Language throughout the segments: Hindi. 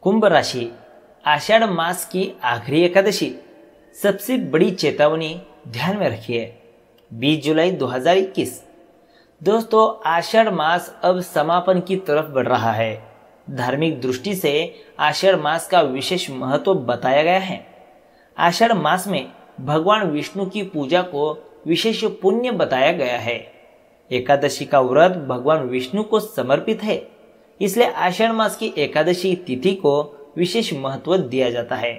कुंभ राशि, आषाढ़ मास की आखिरी एकादशी। सबसे बड़ी चेतावनी ध्यान में रखिए। 20 जुलाई 2021। दोस्तों, आषाढ़ मास अब समापन की तरफ बढ़ रहा है। धार्मिक दृष्टि से आषाढ़ मास का विशेष महत्व बताया गया है। आषाढ़ मास में भगवान विष्णु की पूजा को विशेष पुण्य बताया गया है। एकादशी का व्रत भगवान विष्णु को समर्पित है, इसलिए आषाढ़ मास की एकादशी तिथि को विशेष महत्व दिया जाता है।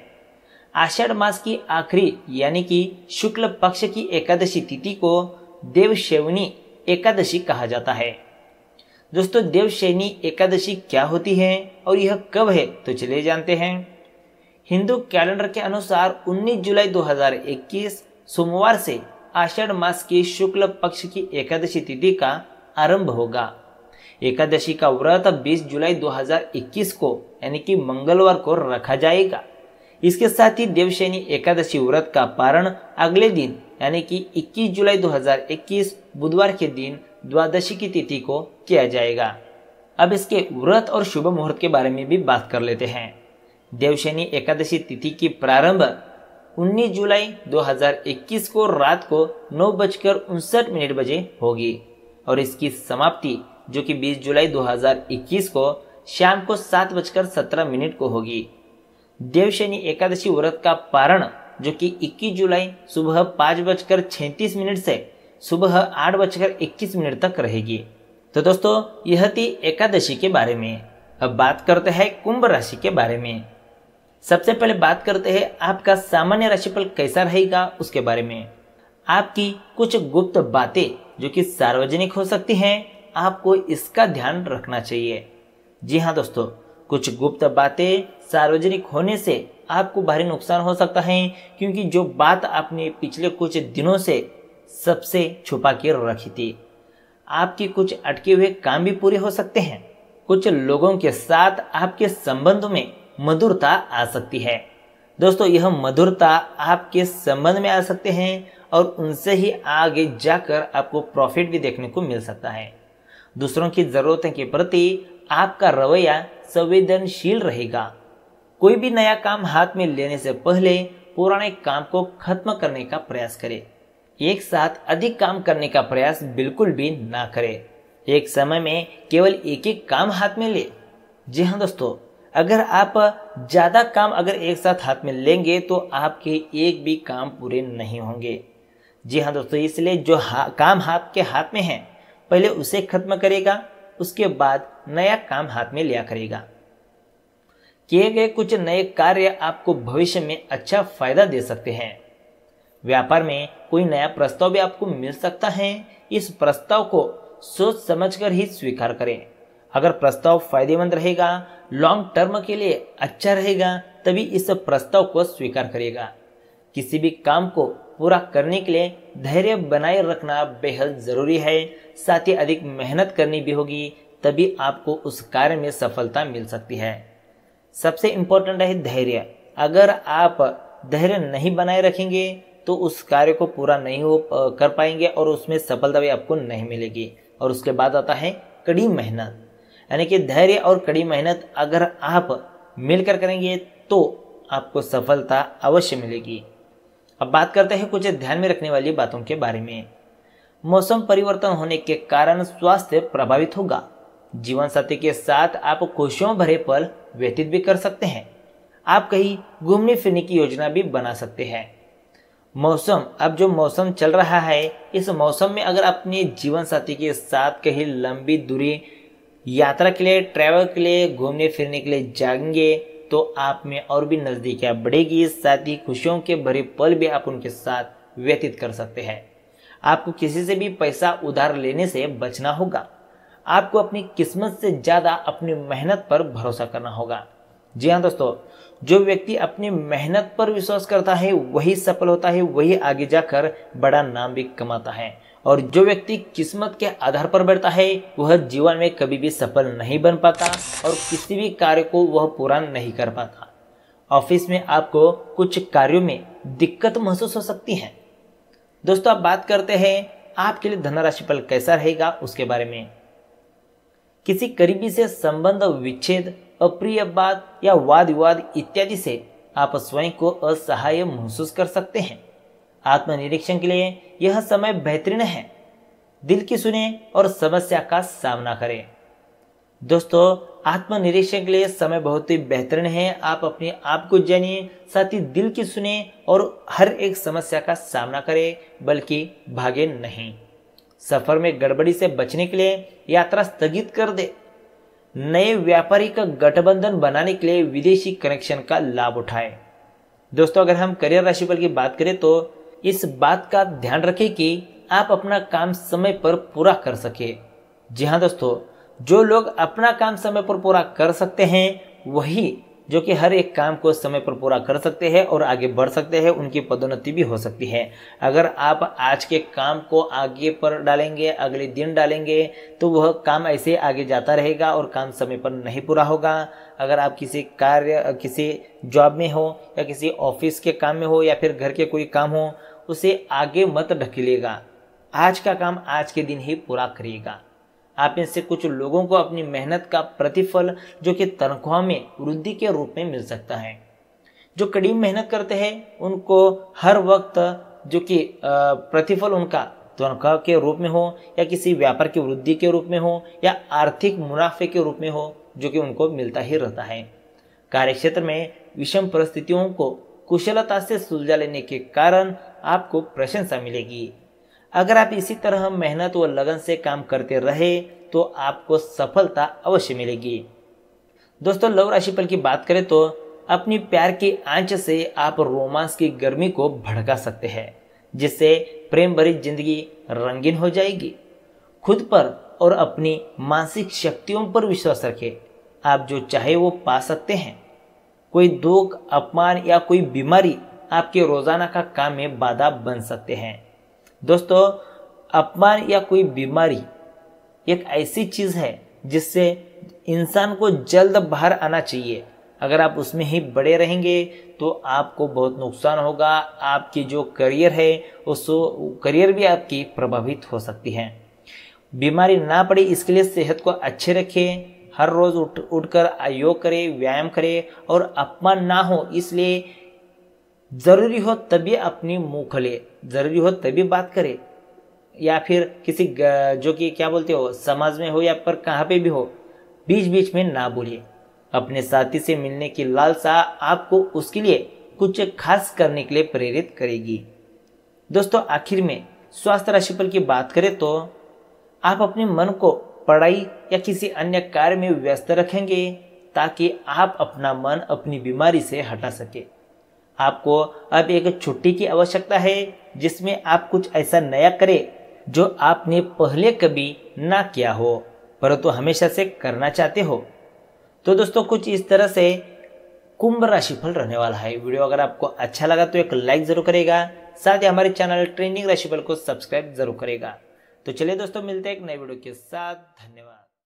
आषाढ़ मास की आखिरी यानी कि शुक्ल पक्ष की एकादशी तिथि को देवशयनी एकादशी कहा जाता है। दोस्तों, देवशयनी एकादशी क्या होती है और यह कब है, तो चलिए जानते हैं। हिंदू कैलेंडर के अनुसार 19 जुलाई 2021 सोमवार से आषाढ़ मास की शुक्ल पक्ष की एकादशी तिथि का आरंभ होगा। एकादशी का व्रत 20 जुलाई 2021 को यानी कि मंगलवार को रखा जाएगा। इसके साथ ही देवशयनी एकादशी व्रत का पारण अगले दिन यानी कि 21 जुलाई 2021 बुधवार के दिन द्वादशी की तिथि को किया जाएगा। अब इसके व्रत और शुभ मुहूर्त के बारे में भी बात कर लेते हैं। देवशयनी एकादशी तिथि की प्रारंभ 19 जुलाई 2021 को रात को 9:59 बजे होगी और इसकी समाप्ति जो कि 20 जुलाई 2021 को शाम को 7:17 को होगी। देवशयनी एकादशी व्रत का पारण जो कि 21 जुलाई सुबह 5:36 से सुबह 8:21 तक रहेगी। तो दोस्तों, यह थी एकादशी के बारे में। अब बात करते हैं कुंभ राशि के बारे में। सबसे पहले बात करते हैं आपका सामान्य राशिफल कैसा रहेगा उसके बारे में। आपकी कुछ गुप्त बातें जो कि सार्वजनिक हो सकती हैं, आपको इसका ध्यान रखना चाहिए। जी हाँ दोस्तों, कुछ गुप्त बातें सार्वजनिक होने से आपको भारी नुकसान हो सकता है, क्योंकि जो बात आपने पिछले कुछ दिनों से सबसे छुपा के रखी थी, आपके कुछ अटके हुए काम भी पूरे हो सकते हैं। कुछ लोगों के साथ आपके संबंध में मधुरता आ सकती है। दोस्तों, यह मधुरता आपके संबंध में आ सकते हैं और उनसे ही आगे जाकर आपको प्रॉफिट भी देखने को मिल सकता है। दूसरों की जरूरतों के प्रति आपका रवैया संवेदनशील रहेगा। कोई भी नया काम हाथ में लेने से पहले पुराने काम को खत्म करने का प्रयास करें। एक साथ अधिक काम करने का प्रयास बिल्कुल भी ना करें। एक समय में केवल एक ही काम हाथ में ले। जी हाँ दोस्तों, अगर आप ज्यादा काम अगर एक साथ हाथ में लेंगे तो आपके एक भी काम पूरे नहीं होंगे। जी हाँ दोस्तों, इसलिए जो काम आपके हाथ में है पहले उसे खत्म करेगा, उसके बाद नया काम हाथ में लिया करेगा। किए गए कुछ नए कार्य आपको भविष्य में अच्छा फायदा दे सकते हैं। व्यापार में कोई नया प्रस्ताव भी आपको मिल सकता है। इस प्रस्ताव को सोच समझकर ही स्वीकार करें। अगर प्रस्ताव फायदेमंद रहेगा, लॉन्ग टर्म के लिए अच्छा रहेगा, तभी इस प्रस्ताव को स्वीकार करेगा। किसी भी काम को पूरा करने के लिए धैर्य बनाए रखना बेहद जरूरी है। साथ ही अधिक मेहनत करनी भी होगी, तभी आपको उस कार्य में सफलता मिल सकती है। सबसे इंपॉर्टेंट है धैर्य। अगर आप धैर्य नहीं बनाए रखेंगे तो उस कार्य को पूरा नहीं कर पाएंगे और उसमें सफलता भी आपको नहीं मिलेगी। और उसके बाद आता है कड़ी मेहनत, यानी कि धैर्य और कड़ी मेहनत अगर आप मिलकर करेंगे तो आपको सफलता अवश्य मिलेगी। अब बात करते हैं कुछ ध्यान में रखने वाली बातों के बारे में। मौसम परिवर्तन होने के कारण स्वास्थ्य प्रभावित होगा। जीवन साथी के साथ आप खुशियों भरे पल व्यतीत भी कर सकते हैं। आप कहीं घूमने फिरने की योजना भी बना सकते हैं। मौसम, अब जो मौसम चल रहा है, इस मौसम में अगर अपने जीवन साथी के साथ कहीं लंबी दूरी यात्रा के लिए, ट्रैवल के लिए, घूमने फिरने के लिए जाएंगे तो आप में और भी नजदीकियां बढ़ेगी। साथ ही खुशियों के भरे पल भी आप उनके साथ व्यतीत कर सकते हैं। आपको किसी से भी पैसा उधार लेने से बचना होगा। आपको अपनी किस्मत से ज्यादा अपनी मेहनत पर भरोसा करना होगा। जी हाँ दोस्तों, जो व्यक्ति अपनी मेहनत पर विश्वास करता है वही सफल होता है, वही आगे जाकर बड़ा नाम भी कमाता है। और जो व्यक्ति किस्मत के आधार पर बढ़ता है वह जीवन में कभी भी सफल नहीं बन पाता और किसी भी कार्य को वह पूरा नहीं कर पाता। ऑफिस में आपको कुछ कार्यों में दिक्कत महसूस हो सकती है। दोस्तों, अब बात करते हैं आपके लिए धन राशिफल कैसा रहेगा उसके बारे में। किसी करीबी से संबंध विच्छेद, अप्रिय बात या वाद विवाद इत्यादि से आप स्वयं को असहाय महसूस कर सकते हैं। आत्मनिरीक्षण के लिए यह समय बेहतरीन है। दिल की सुने और समस्या का सामना करें। दोस्तों, आत्मनिरीक्षण के लिए समय बहुत ही बेहतरीन है। आप अपने आप को जानिए, साथ ही दिल की सुने और हर एक समस्या का सामना करें, बल्कि भागे नहीं। सफर में गड़बड़ी से बचने के लिए यात्रा स्थगित कर दे। नए व्यापारिक गठबंधन बनाने के लिए विदेशी कनेक्शन का लाभ उठाएं। दोस्तों, अगर हम करियर राशिफल की बात करें तो इस बात का ध्यान रखें कि आप अपना काम समय पर पूरा कर सके। जी हाँ दोस्तों, जो लोग अपना काम समय पर पूरा कर सकते हैं वही जो कि हर एक काम को समय पर पूरा कर सकते हैं और आगे बढ़ सकते हैं, उनकी पदोन्नति भी हो सकती है। अगर आप आज के काम को आगे पर डालेंगे, अगले दिन डालेंगे, तो वह काम ऐसे आगे जाता रहेगा और काम समय पर नहीं पूरा होगा। अगर आप किसी कार्य, किसी जॉब में हो या किसी ऑफिस के काम में हो या फिर घर के कोई काम हो, उसे आगे मत ढकेलिएगा। आज का काम आज के दिन ही पूरा करिएगा। आप में से कुछ लोगों को अपनी मेहनत का प्रतिफल जो कि तनख्वाह में वृद्धि के रूप में मिल सकता है। जो कड़ी मेहनत करते हैं उनको हर वक्त जो कि प्रतिफल उनका तनख्वाह के रूप में हो या किसी व्यापार की वृद्धि के रूप में हो या आर्थिक मुनाफे के रूप में हो, जो कि उनको मिलता ही रहता है। कार्यक्षेत्र में विषम परिस्थितियों को कुशलता से सुलझा लेने के कारण आपको प्रशंसा मिलेगी। अगर आप इसी तरह मेहनत व लगन से काम करते रहे तो आपको सफलता अवश्य मिलेगी। दोस्तों, लव राशिफल की बात करें तो अपनी प्यार की आंच से आप रोमांस की गर्मी को भड़का सकते हैं, जिससे प्रेम भरी जिंदगी रंगीन हो जाएगी। खुद पर और अपनी मानसिक शक्तियों पर विश्वास रखें। आप जो चाहे वो पा सकते हैं। कोई दुख, अपमान या कोई बीमारी आपके रोजाना का काम में बाधा बन सकते हैं। दोस्तों, अपमान या कोई बीमारी एक ऐसी चीज है जिससे इंसान को जल्द बाहर आना चाहिए। अगर आप उसमें ही बड़े रहेंगे तो आपको बहुत नुकसान होगा। आपकी जो करियर है उस करियर भी आपकी प्रभावित हो सकती है। बीमारी ना पड़े इसके लिए सेहत को अच्छे रखें। हर रोज उठकर योग करें, व्यायाम करें और अपमान ना हो इसलिए जरूरी हो तभी अपनी मुंह खोले, जरूरी हो तभी बात करे, या फिर किसी जो कि क्या बोलते हो समाज में हो या पर कहाँ पे भी हो, बीच बीच में ना बोलिए। अपने साथी से मिलने की लालसा आपको उसके लिए कुछ खास करने के लिए प्रेरित करेगी। दोस्तों, आखिर में स्वास्थ्य राशिफल की बात करें तो आप अपने मन को पढ़ाई या किसी अन्य कार्य में व्यस्त रखेंगे ताकि आप अपना मन अपनी बीमारी से हटा सके। आपको अब एक छुट्टी की आवश्यकता है जिसमें आप कुछ ऐसा नया करें जो आपने पहले कभी ना किया हो परंतु हमेशा से करना चाहते हो। तो दोस्तों, कुछ इस तरह से कुंभ राशिफल रहने वाला है। वीडियो अगर आपको अच्छा लगा तो एक लाइक जरूर करेगा, साथ ही हमारे चैनल ट्रेंडिंग राशिफल को सब्सक्राइब जरूर करेगा। तो चलिए दोस्तों, मिलते हैं एक नए वीडियो के साथ। धन्यवाद।